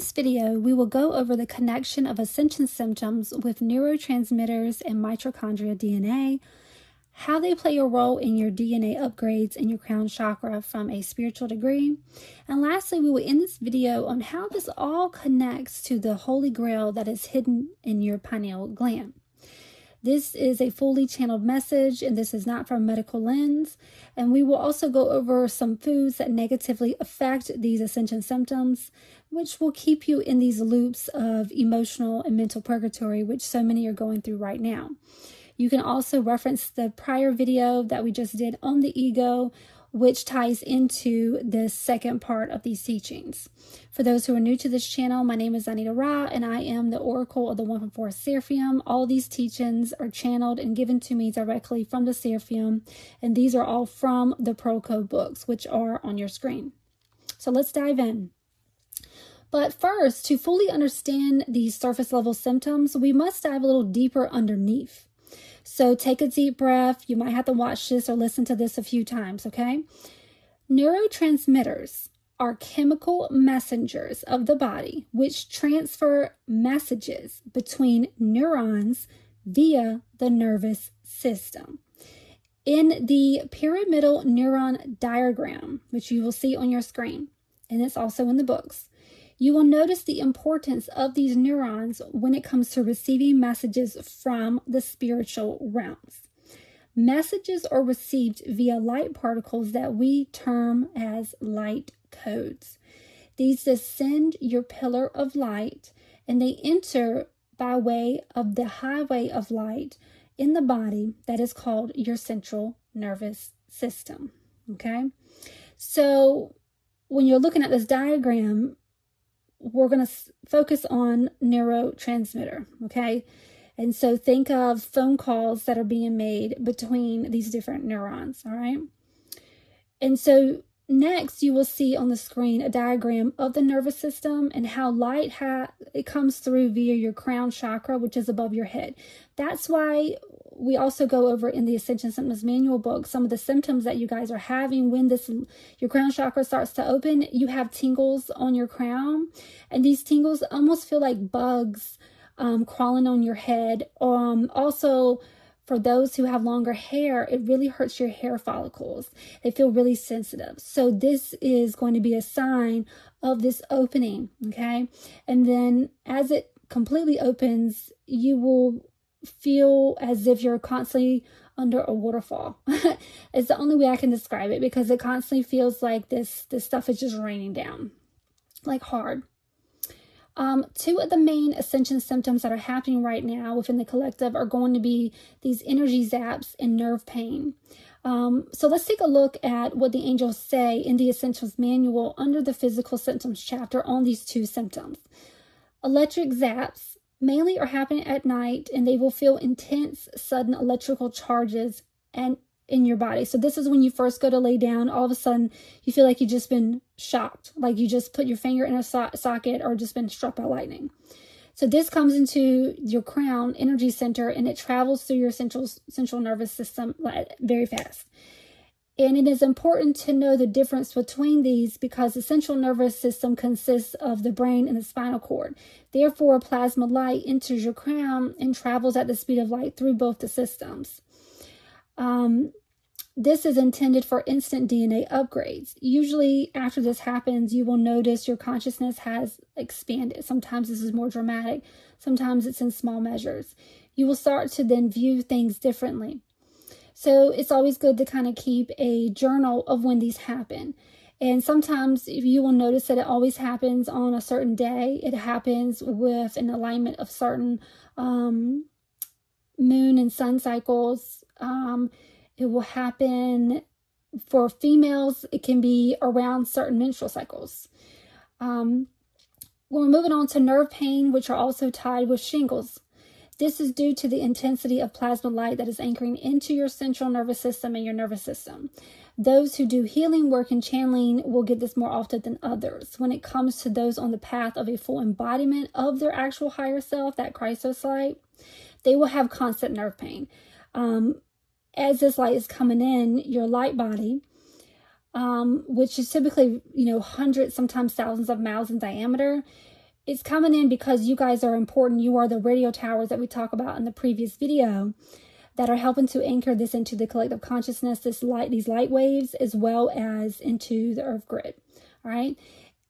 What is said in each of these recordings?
this video, we will go over the connection of Ascension Symptoms with neurotransmitters and mitochondria DNA, how they play a role in your DNA upgrades in your Crown Chakra from a spiritual degree, and lastly, we will end this video on how this all connects to the Holy Grail that is hidden in your Pineal Gland. This is a fully channeled message, and this is not from a medical lens. And we will also go over some foods that negatively affect these Ascension symptoms, which will keep you in these loops of emotional and mental purgatory, which so many are going through right now. You can also reference the prior video that we just did on the ego, which ties into the second part of these teachings. For those who are new to this channel, my name is Zaneta, and I am the Oracle of the 1/4 Seraphim. All these teachings are channeled and given to me directly from the Seraphim, and these are all from the Pearl Code books, which are on your screen. So let's dive in. But first, to fully understand these surface level symptoms, we must dive a little deeper underneath. So take a deep breath. You might have to watch this or listen to this a few times, okay? Neurotransmitters are chemical messengers of the body which transfer messages between neurons via the nervous system. In the pyramidal neuron diagram, which you will see on your screen, and it's also in the books, you will notice the importance of these neurons when it comes to receiving messages from the spiritual realms. Messages are received via light particles that we term as light codes. These descend your pillar of light, and they enter by way of the highway of light in the body that is called your central nervous system. Okay? So when you're looking at this diagram, we're going to focus on neurotransmitter, okay? And so think of phone calls that are being made between these different neurons, all right? And so next you will see on the screen a diagram of the nervous system and how light it comes through via your crown chakra, which is above your head. That's why we also go over in the Ascension Symptoms manual book some of the symptoms that you guys are having when your crown chakra starts to open. You have tingles on your crown, and these tingles almost feel like bugs crawling on your head. Also, for those who have longer hair, it really hurts your hair follicles. They feel really sensitive. So this is going to be a sign of this opening, okay? And then as it completely opens, you will feel as if you're constantly under a waterfall. It's the only way I can describe it, because it constantly feels like this stuff is just raining down, like hard. Two of the main Ascension symptoms that are happening right now within the collective are going to be these energy zaps and nerve pain. So let's take a look at what the angels say in the Essentials manual under the physical symptoms chapter on these two symptoms. Electric zaps mainly are happening at night, and they will feel intense, sudden electrical charges and in your body. So this is when you first go to lay down. All of a sudden, you feel like you've just been shocked, like you just put your finger in a socket or just been struck by lightning. So this comes into your crown energy center, and it travels through your central nervous system very fast. And it is important to know the difference between these, because the central nervous system consists of the brain and the spinal cord. Therefore, plasma light enters your crown and travels at the speed of light through both the systems. This is intended for instant DNA upgrades. Usually after this happens, you will notice your consciousness has expanded. Sometimes this is more dramatic. Sometimes it's in small measures. You will start to then view things differently. So it's always good to kind of keep a journal of when these happen. And sometimes you will notice that it always happens on a certain day. It happens with an alignment of certain moon and sun cycles. It will happen for females. It can be around certain menstrual cycles. We're moving on to nerve pain, which are also tied with shingles. This is due to the intensity of plasma light that is anchoring into your central nervous system and your nervous system. Those who do healing work and channeling will get this more often than others. When it comes to those on the path of a full embodiment of their actual higher self, that Christos light, they will have constant nerve pain. As this light is coming in, your light body, which is typically, hundreds, sometimes thousands of miles in diameter, it's coming in because you guys are important. You are the radio towers that we talked about in the previous video that are helping to anchor this into the collective consciousness, these light waves, as well as into the earth grid. All right.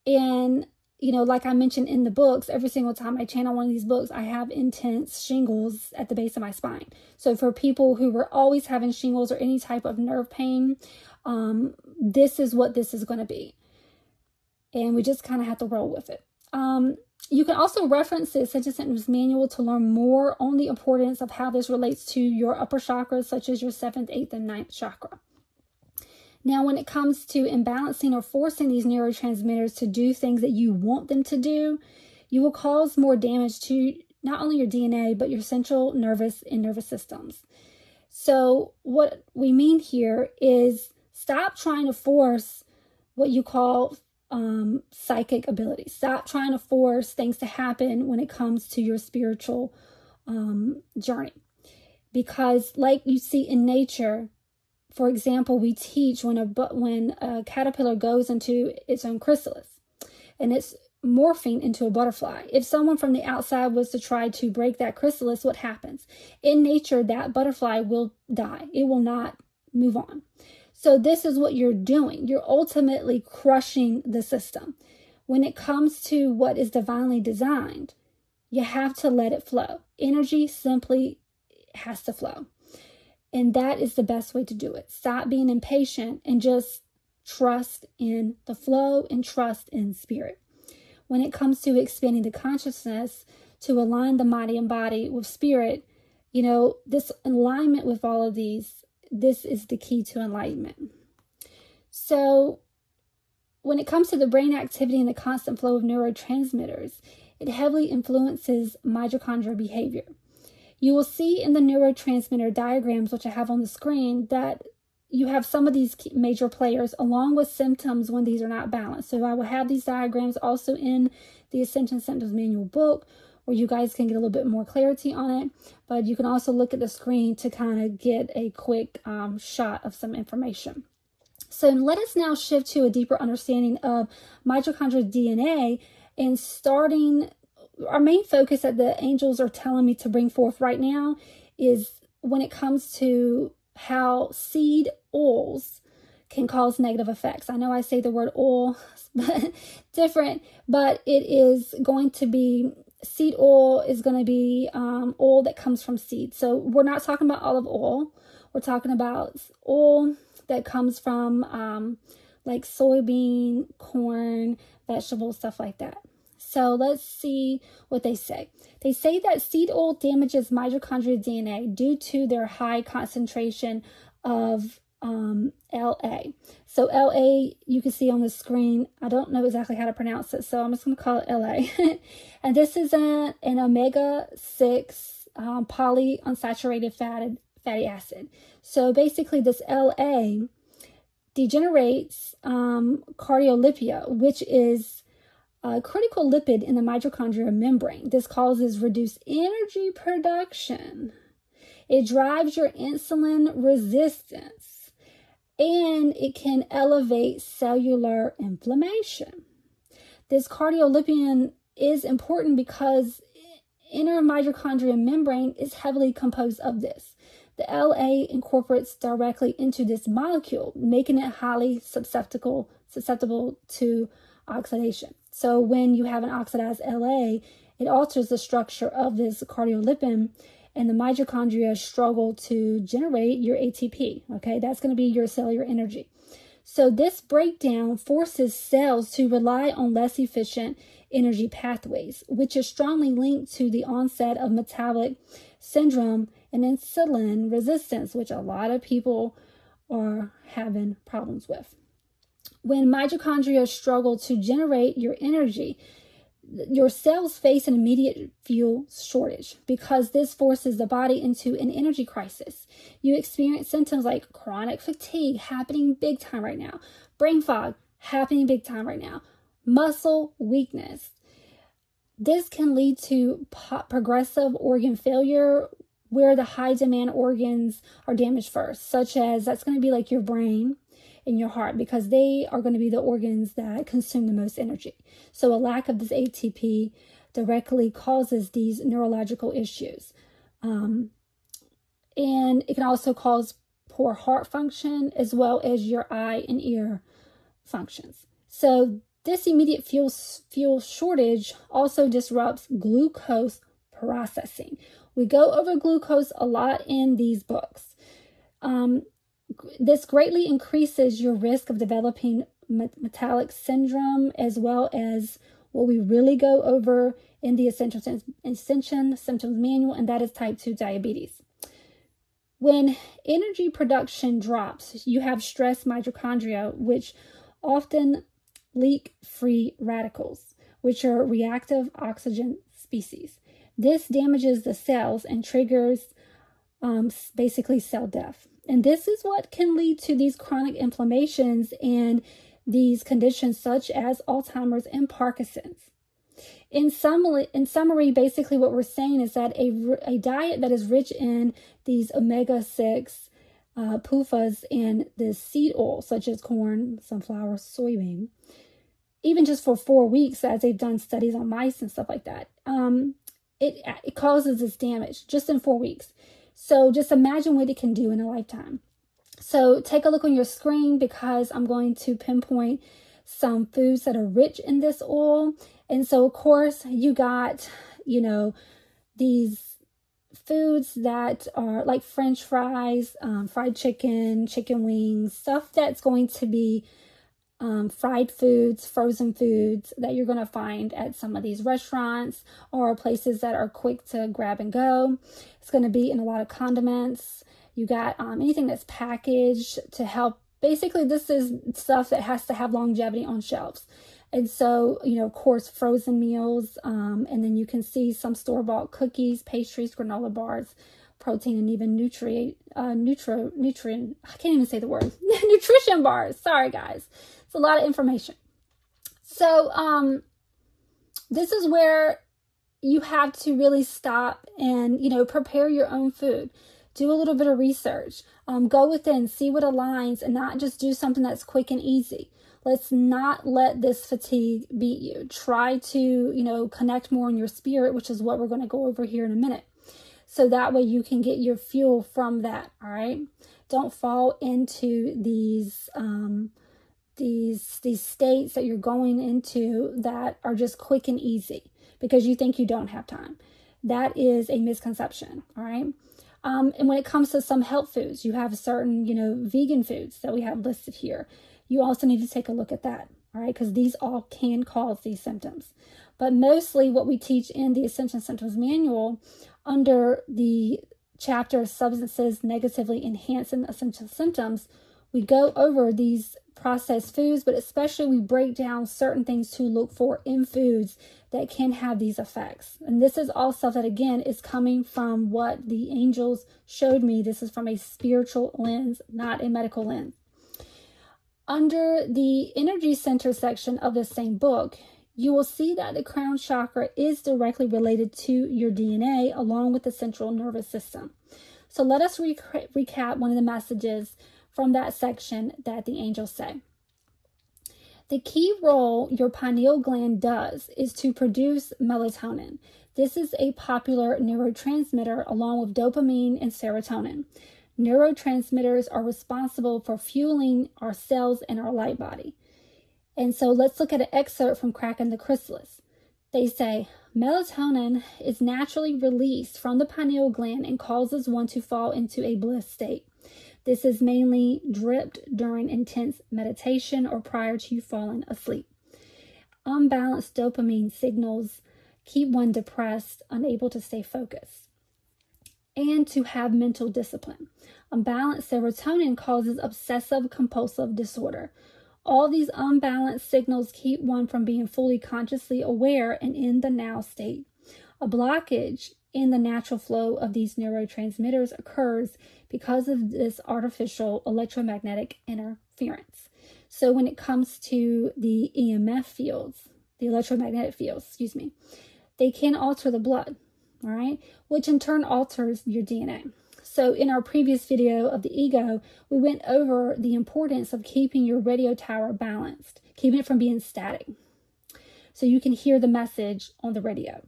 And, you know, like I mentioned in the books, every single time I channel one of these books, I have intense shingles at the base of my spine. So for people who were always having shingles or any type of nerve pain, this is what this is going to be. And we just kind of have to roll with it. You can also reference the Ascension Symptoms manual to learn more on the importance of how this relates to your upper chakras, such as your 7th, 8th, and 9th chakra. Now, when it comes to imbalancing or forcing these neurotransmitters to do things that you want them to do, you will cause more damage to not only your DNA, but your central nervous and nervous systems. So what we mean here is stop trying to force what you call psychic abilities. Stop trying to force things to happen when it comes to your spiritual journey. Because like you see in nature, for example, we teach when a caterpillar goes into its own chrysalis and it's morphing into a butterfly. If someone from the outside was to try to break that chrysalis, what happens? In nature, that butterfly will die. It will not move on. So this is what you're doing. You're ultimately crushing the system. When it comes to what is divinely designed, you have to let it flow. Energy simply has to flow. And that is the best way to do it. Stop being impatient and just trust in the flow and trust in spirit. When it comes to expanding the consciousness to align the mind and body with spirit, you know, this alignment with all of these, this is the key to enlightenment. So when it comes to the brain activity and the constant flow of neurotransmitters, it heavily influences mitochondrial behavior. You will see in the neurotransmitter diagrams, which I have on the screen, that you have some of these major players along with symptoms when these are not balanced. So I will have these diagrams also in the Ascension Symptoms manual book, where you guys can get a little bit more clarity on it. But you can also look at the screen to kind of get a quick shot of some information. So let us now shift to a deeper understanding of mitochondrial DNA, and starting our main focus that the angels are telling me to bring forth right now is when it comes to how seed oils can cause negative effects. I know I say the word oil different, but it is going to be, seed oil is going to be oil that comes from seeds. So we're not talking about olive oil. We're talking about oil that comes from like soybean, corn, vegetables, stuff like that. So let's see what they say. They say that seed oil damages mitochondrial DNA due to their high concentration of LA. So LA, you can see on the screen. I don't know exactly how to pronounce it, so I'm just going to call it LA. And this is an omega-6 polyunsaturated fatty acid. So basically this LA degenerates cardiolipia, which is a critical lipid in the mitochondrial membrane. This causes reduced energy production. It drives your insulin resistance, and it can elevate cellular inflammation. This cardiolipin is important because inner mitochondrial membrane is heavily composed of this. The LA incorporates directly into this molecule, making it highly susceptible to oxidation. So when you have an oxidized LA, it alters the structure of this cardiolipin, and the mitochondria struggle to generate your ATP. Okay, that's going to be your cellular energy. So this breakdown forces cells to rely on less efficient energy pathways, which is strongly linked to the onset of metabolic syndrome and insulin resistance, which a lot of people are having problems with. When mitochondria struggle to generate your energy, your cells face an immediate fuel shortage because this forces the body into an energy crisis. You experience symptoms like chronic fatigue happening big time right now, brain fog happening big time right now, muscle weakness. This can lead to progressive organ failure where the high demand organs are damaged first, such as that's going to be like your brain. in your heart, because they are going to be the organs that consume the most energy. So a lack of this ATP directly causes these neurological issues. And it can also cause poor heart function, as well as your eye and ear functions. So this immediate fuel shortage also disrupts glucose processing. We go over glucose a lot in these books. This greatly increases your risk of developing metabolic syndrome, as well as what we really go over in the Ascension Symptoms Manual, and that is type 2 diabetes. When energy production drops, you have stress mitochondria, which often leak free radicals, which are reactive oxygen species. This damages the cells and triggers basically cell death. And this is what can lead to these chronic inflammations and these conditions such as Alzheimer's and Parkinson's. In summary, basically what we're saying is that a diet that is rich in these omega-6 PUFAs and the seed oil, such as corn, sunflower, soybean, even just for 4 weeks, as they've done studies on mice and stuff like that, it causes this damage just in 4 weeks. So just imagine what it can do in a lifetime. So take a look on your screen, because I'm going to pinpoint some foods that are rich in this oil. And so, of course, you got, these foods that are like French fries, fried chicken, chicken wings, stuff that's going to be fried foods, frozen foods that you're going to find at some of these restaurants or places that are quick to grab and go. It's going to be in a lot of condiments. You got anything that's packaged to help. Basically, this is stuff that has to have longevity on shelves. And so, of course, frozen meals, and then you can see some store-bought cookies, pastries, granola bars, protein, and even nutrient, I can't even say the word, nutrition bars. Sorry, guys. It's a lot of information. So, this is where you have to really stop and, prepare your own food. Do a little bit of research. Go within, see what aligns, and not just do something that's quick and easy. Let's not let this fatigue beat you. Try to, connect more in your spirit, which is what we're going to go over here in a minute. So that way you can get your fuel from that, all right? Don't fall into these states that you're going into that are just quick and easy because you think you don't have time. That is a misconception, all right? And when it comes to some health foods, you have certain, vegan foods that we have listed here. You also need to take a look at that, all right? Because these all can cause these symptoms. But mostly what we teach in the Ascension Symptoms Manual under the chapter Substances Negatively Enhancing Essential Symptoms, we go over these processed foods, but especially we break down certain things to look for in foods that can have these effects. And this is all stuff that, again, is coming from what the angels showed me. This is from a spiritual lens, not a medical lens. Under the energy center section of the same book, you will see that the crown chakra is directly related to your DNA along with the central nervous system. So let us recap one of the messages from that section that the angels say. The key role your pineal gland does is to produce melatonin. This is a popular neurotransmitter along with dopamine and serotonin. Neurotransmitters are responsible for fueling our cells and our light body. And so let's look at an excerpt from Cracking the Chrysalis. They say, melatonin is naturally released from the pineal gland and causes one to fall into a bliss state. This is mainly dripped during intense meditation or prior to you falling asleep. Unbalanced dopamine signals keep one depressed, unable to stay focused, and to have mental discipline. Unbalanced serotonin causes obsessive compulsive disorder. All these unbalanced signals keep one from being fully consciously aware and in the now state. A blockage in the natural flow of these neurotransmitters occurs because of this artificial electromagnetic interference. So when it comes to the EMF fields, the electromagnetic fields, they can alter the blood, all right, which in turn alters your DNA. So in our previous video of the ego, we went over the importance of keeping your radio tower balanced, keeping it from being static, so you can hear the message on the radio.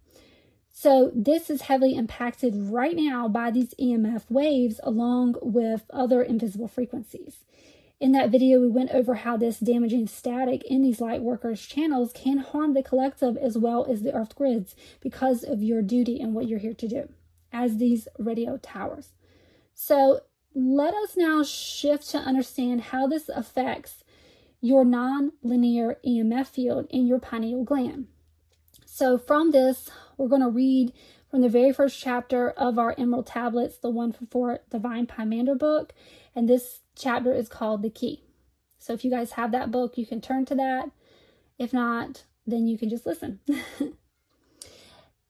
So this is heavily impacted right now by these EMF waves along with other invisible frequencies. In that video, we went over how this damaging static in these light workers' channels can harm the collective as well as the earth grids because of your duty and what you're here to do as these radio towers. So let us now shift to understand how this affects your non-linear EMF field in your pineal gland. So from this, we're going to read from the very first chapter of our Emerald Tablets, the 1-for-4 Divine Pymander book. And this chapter is called The Key. So if you guys have that book, you can turn to that. If not, then you can just listen.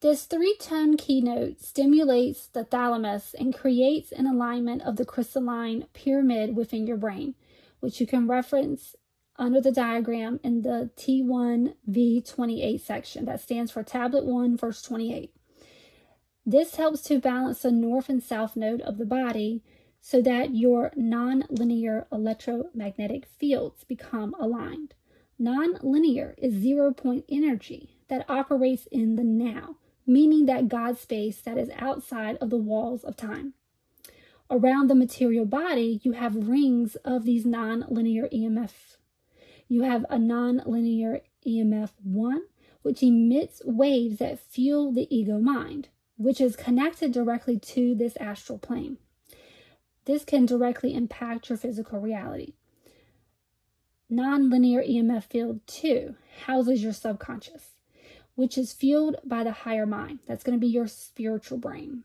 This 3-tone keynote stimulates the thalamus and creates an alignment of the crystalline pyramid within your brain, which you can reference under the diagram in the T1V28 section. That stands for Tablet 1, verse 28. This helps to balance the north and south node of the body so that your non-linear electromagnetic fields become aligned. Non-linear is 0-point energy that operates in the now, meaning that God space that is outside of the walls of time. Around the material body, you have rings of these non-linear EMF. You have a non-linear EMF 1, which emits waves that fuel the ego mind, which is connected directly to this astral plane. This can directly impact your physical reality. Non-linear EMF field 2 houses your subconscious, which is fueled by the higher mind. That's going to be your spiritual brain.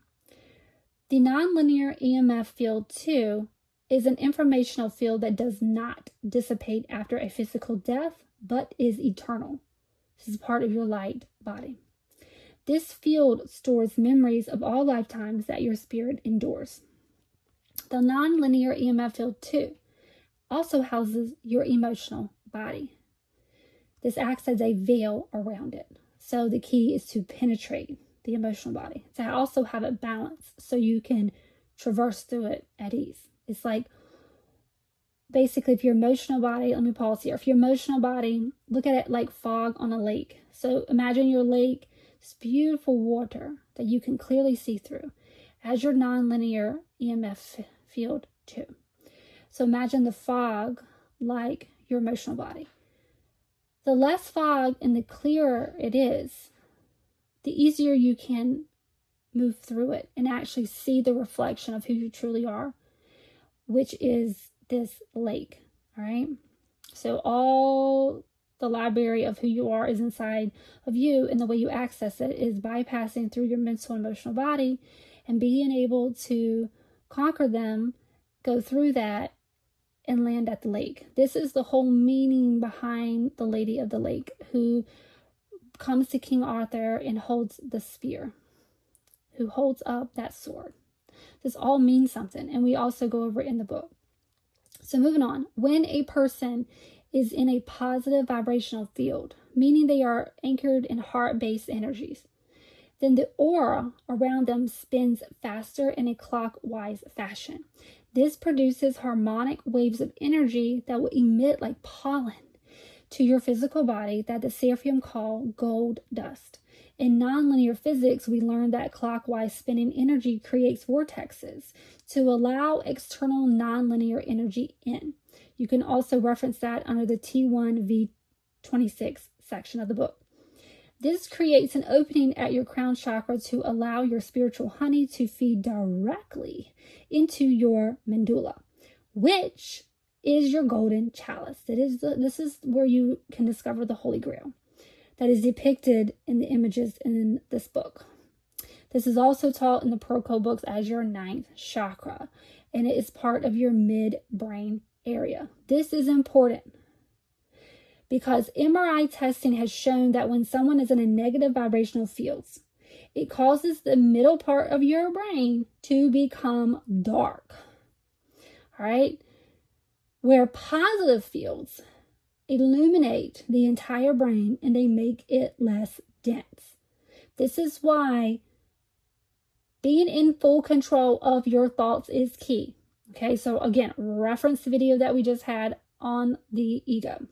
The non-linear EMF field 2 is an informational field that does not dissipate after a physical death, but is eternal. This is part of your light body. This field stores memories of all lifetimes that your spirit endures. The non-linear EMF field 2 also houses your emotional body. This acts as a veil around it. So the key is to penetrate the emotional body, to also have it balanced so you can traverse through it at ease. It's like, basically, if your emotional body, let me pause here. If your emotional body, look at it like fog on a lake. So imagine your lake, this beautiful water that you can clearly see through as your non-linear EMF field 2. So imagine the fog like your emotional body. The less fog and the clearer it is, the easier you can move through it and actually see the reflection of who you truly are, which is this lake, all right? So all the library of who you are is inside of you, and the way you access it is bypassing through your mental and emotional body and being able to conquer them, go through that, and land at the lake. This is the whole meaning behind the Lady of the Lake, who comes to King Arthur and holds the spear, who holds up that sword. This all means something, and we also go over it in the book. So moving on, when a person is in a positive vibrational field, meaning they are anchored in heart-based energies, then the aura around them spins faster in a clockwise fashion. This produces harmonic waves of energy that will emit like pollen to your physical body that the Seraphim call gold dust. In nonlinear physics, we learned that clockwise spinning energy creates vortexes to allow external nonlinear energy in. You can also reference that under the T1V26 section of the book. This creates an opening at your crown chakra to allow your spiritual honey to feed directly into your medulla, which is your golden chalice. This is where you can discover the Holy Grail that is depicted in the images in this book. This is also taught in the Protocol books as your 9th chakra, and it is part of your midbrain area. This is important because MRI testing has shown that when someone is in a negative vibrational fields, it causes the middle part of your brain to become dark. All right? Where positive fields illuminate the entire brain and they make it less dense. This is why Being in full control of your thoughts is key. Okay, so again, reference the video that we just had on the ego.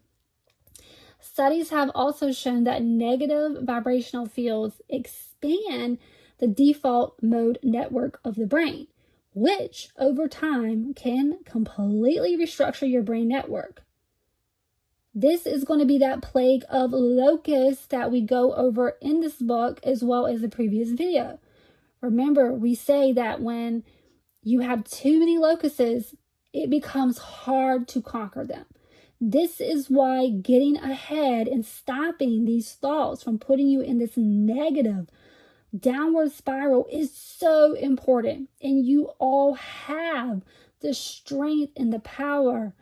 Studies have also shown that negative vibrational fields expand the default mode network of the brain, which over time can completely restructure your brain network. This is going to be that plague of locusts that we go over in this book as well as the previous video. Remember, we say that when you have too many locusts, it becomes hard to conquer them. This is why getting ahead and stopping these thoughts from putting you in this negative downward spiral is so important. And you all have the strength and the power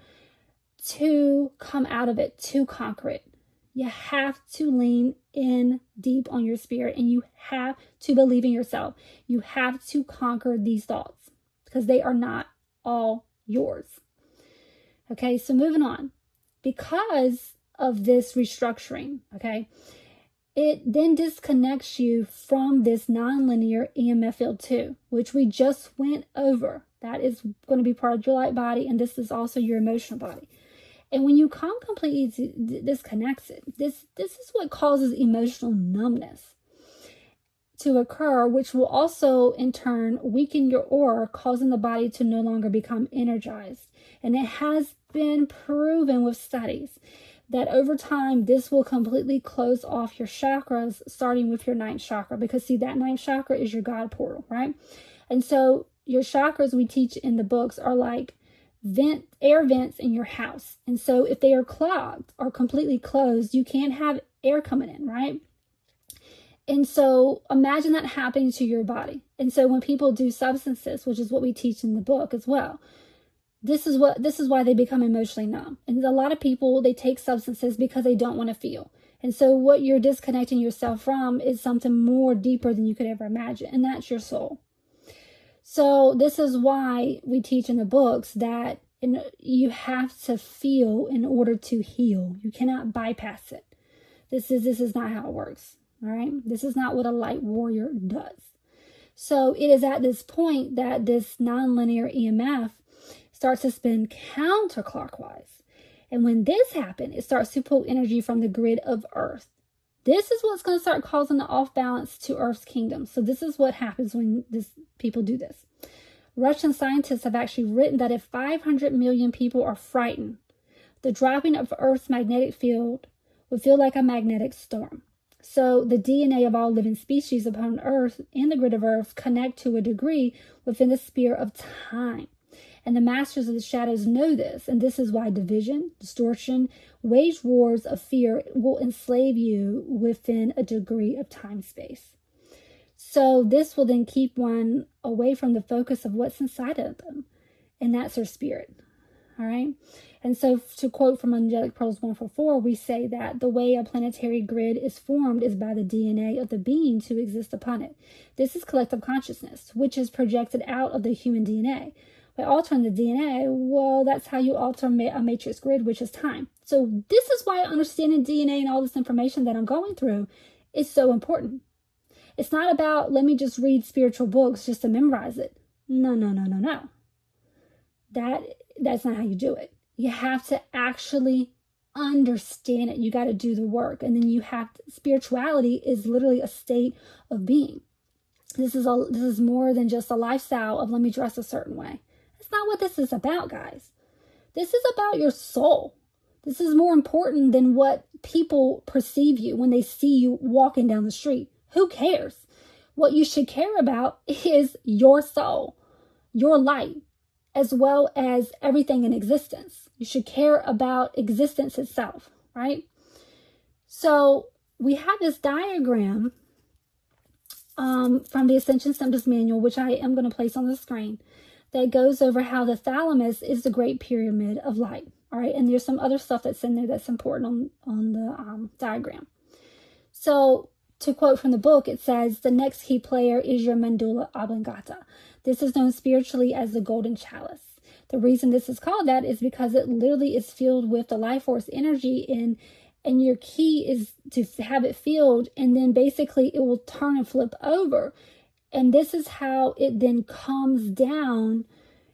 to come out of it, to conquer it. You have to lean in deep on your spirit, and you have to believe in yourself. You have to conquer these thoughts because they are not all yours. Okay, so moving on. Because of this restructuring, okay, it then disconnects you from this nonlinear EMF field too, which we just went over. That is going to be part of your light body, and this is also your emotional body. And when you come completely disconnected, this is what causes emotional numbness to occur, which will also in turn weaken your aura, causing the body to no longer become energized. And it has been proven with studies that over time, this will completely close off your chakras, starting with your 9th chakra, because see, that 9th chakra is your God portal, right? And so your chakras we teach in the books are like air vents in your house. And so if they are clogged or completely closed, you can't have air coming in, right? And so imagine that happening to your body. And so when people do substances, which is what we teach in the book as well, this is why they become emotionally numb. And a lot of people, they take substances because they don't want to feel. And so what you're disconnecting yourself from is something more deeper than you could ever imagine. And that's your soul. So this is why we teach in the books that you have to feel in order to heal. You cannot bypass it. This is not how it works. All right. This is not what a light warrior does. So it is at this point that this nonlinear EMF starts to spin counterclockwise. And when this happens, it starts to pull energy from the grid of Earth. This is what's going to start causing the off balance to Earth's kingdom. So this is what happens when people do this. Russian scientists have actually written that if 500 million people are frightened, the dropping of Earth's magnetic field would feel like a magnetic storm. So the DNA of all living species upon Earth and the grid of Earth connect to a degree within the sphere of time. And the masters of the shadows know this. And this is why division, distortion, wage wars of fear will enslave you within a degree of time-space. So this will then keep one away from the focus of what's inside of them. And that's their spirit. All right. And so to quote from Angelic Pearls 144, we say that the way a planetary grid is formed is by the DNA of the being to exist upon it. This is collective consciousness, which is projected out of the human DNA. By altering the DNA, well, that's how you alter a matrix grid, which is time. So this is why understanding DNA and all this information that I'm going through is so important. It's not about, let me just read spiritual books just to memorize it. No. That's not how you do it. You have to actually understand it. You got to do the work. And then spirituality is literally a state of being. This is more than just a lifestyle of let me dress a certain way. That's not what this is about, guys. This is about your soul. This is more important than what people perceive you when they see you walking down the street. Who cares? What you should care about is your soul, your light, as well as everything in existence. You should care about existence itself, right? So we have this diagram from the Ascension Symptoms manual, which I am going to place on the screen, that goes over how the thalamus is the great pyramid of light. All right, and there's some other stuff that's in there that's important on the diagram. So to quote from the book, it says, the next key player is your medulla oblongata. This is known spiritually as the golden chalice. The reason this is called that is because it literally is filled with the life force energy, and your key is to have it filled, and then basically it will turn and flip over. And this is how it then comes down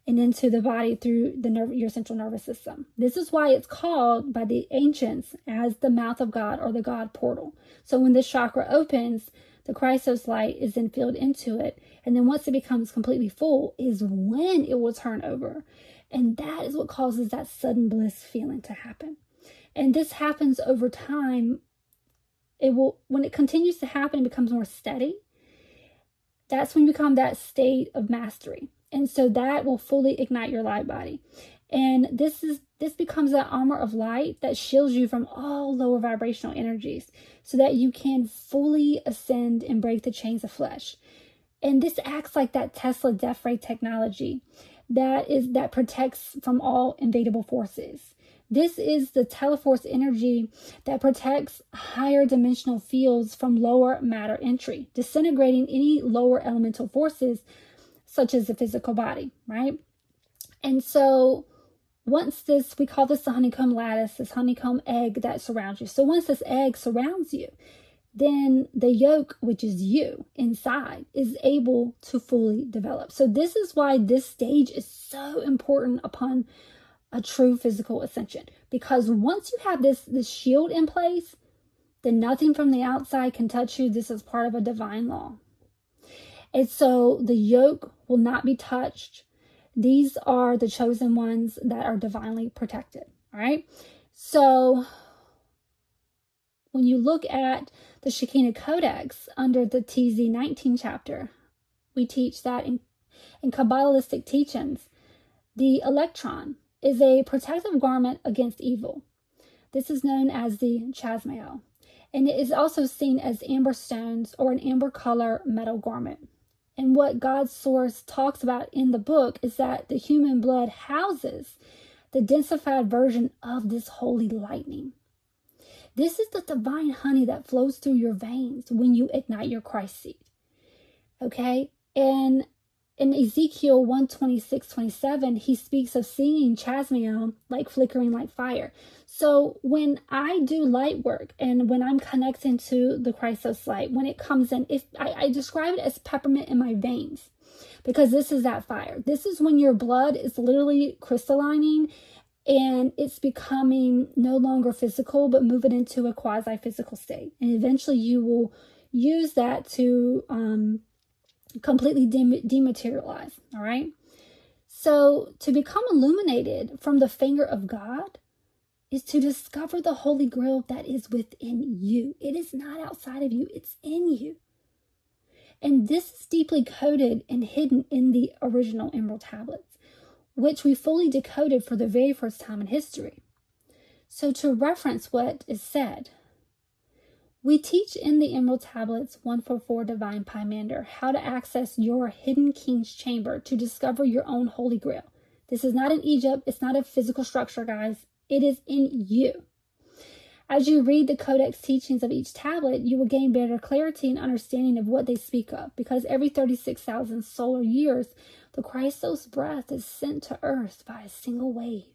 and into the body through your central nervous system. This is why it's called by the ancients as the mouth of God or the God portal. So when this chakra opens, the Christos light is then filled into it. And then once it becomes completely full is when it will turn over. And that is what causes that sudden bliss feeling to happen. And this happens over time. When it continues to happen, it becomes more steady. That's when you become that state of mastery. And so that will fully ignite your light body. And this becomes that armor of light that shields you from all lower vibrational energies so that you can fully ascend and break the chains of flesh. And this acts like that Tesla death ray technology that protects from all invadable forces. This is the teleforce energy that protects higher dimensional fields from lower matter entry, disintegrating any lower elemental forces such as the physical body, right? And so once we call this the honeycomb lattice, this honeycomb egg that surrounds you. So once this egg surrounds you, then the yolk, which is you inside, is able to fully develop. So this is why this stage is so important upon a true physical ascension. Because once you have this shield in place, then nothing from the outside can touch you. This is part of a divine law. And so the yolk will not be touched. These are the chosen ones that are divinely protected. All right. So when you look at the Shekinah Codex under the TZ19 chapter, we teach that in Kabbalistic teachings, the electron is a protective garment against evil. This is known as the chasmael, and it is also seen as amber stones or an amber color metal garment. And what God's source talks about in the book is that the human blood houses the densified version of this holy lightning. This is the divine honey that flows through your veins when you ignite your Christ seed. Okay? And in Ezekiel 1:26-27, he speaks of seeing chasmael like flickering like fire. So when I do light work and when I'm connecting to the Christos light, when it comes in, if I describe it as peppermint in my veins, because this is that fire. This is when your blood is literally crystallining and it's becoming no longer physical, but moving into a quasi-physical state. And eventually you will use that to completely dematerialize, all right? So to become illuminated from the finger of God is to discover the Holy Grail that is within you. It is not outside of you, it's in you. And this is deeply coded and hidden in the original Emerald Tablets, which we fully decoded for the very first time in history. So to reference what is said, we teach in the Emerald Tablets 144 Divine Pymander how to access your hidden king's chamber to discover your own Holy Grail. This is not in Egypt. It's not a physical structure, guys. It is in you. As you read the Codex teachings of each tablet, you will gain better clarity and understanding of what they speak of, because every 36,000 solar years, the Christos breath is sent to earth by a single wave.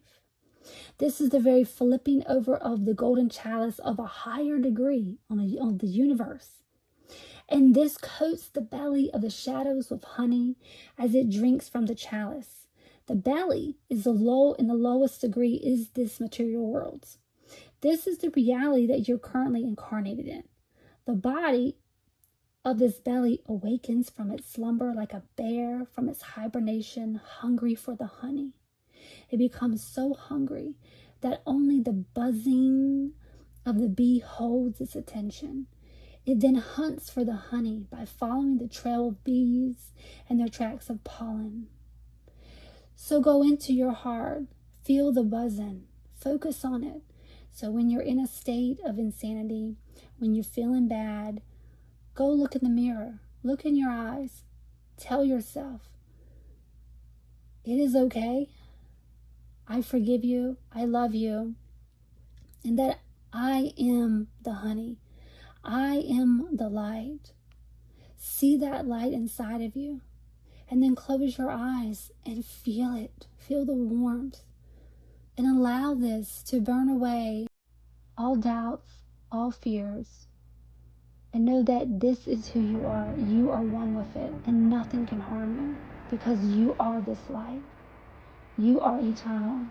This is the very flipping over of the golden chalice of a higher degree on the universe. And this coats the belly of the shadows with honey as it drinks from the chalice. The belly is in the lowest degree is this material world. This is the reality that you're currently incarnated in. The body of this belly awakens from its slumber like a bear from its hibernation, hungry for the honey. It becomes so hungry that only the buzzing of the bee holds its attention. It then hunts for the honey by following the trail of bees and their tracks of pollen. So go into your heart, feel the buzzing, focus on it. So when you're in a state of insanity, when you're feeling bad, go look in the mirror, look in your eyes, tell yourself, it is okay. I forgive you, I love you, and that I am the honey. I am the light. See that light inside of you, and then close your eyes and feel it. Feel the warmth, and allow this to burn away all doubts, all fears, And know that this is who you are. You are one with it, and nothing can harm you because you are this light. You are eternal.